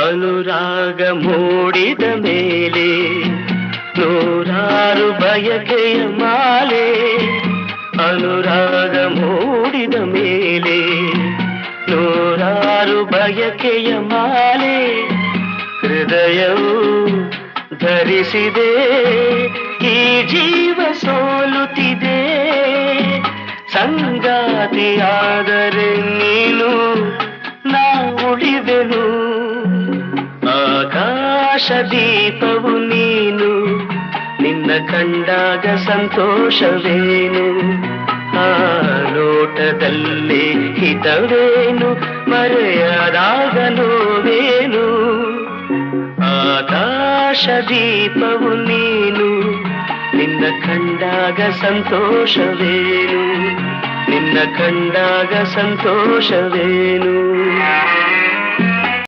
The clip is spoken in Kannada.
ಅನುರಾಗ ಮೂಡಿದ ಮೇಲೆ ನೂರಾರು ಬಯಕೆಯ ಮಾಲೆ. ಅನುರಾಗ ಮೂಡಿದ ಮೇಲೆ ನೂರಾರು ಬಯಕೆಯ ಮಾಲೆ. ಹೃದಯವು ಧರಿಸಿದೆ ಈ ಜೀವ ಸೋಲುತ್ತಿದೆ. ಸಂಗಾತಿಯಾದರೆ ನೀನು ನಾ ಉಳಿವೆನು. ಆಕಾಶ ದೀಪವು ನೀನು, ನಿನ್ನ ಕಂಡಾಗ ಸಂತೋಷವೇನು. ಆ ಲೋಟದಲ್ಲಿ ಹಿತವೇನು, ಮರೆಯದಾಗ ನೋವೇನು. ಆಕಾಶ ದೀಪವು ನೀನು, ನಿನ್ನ ಕಂಡಾಗ ಸಂತೋಷವೇನು, ನಿನ್ನ ಕಂಡಾಗ ಸಂತೋಷವೇನು.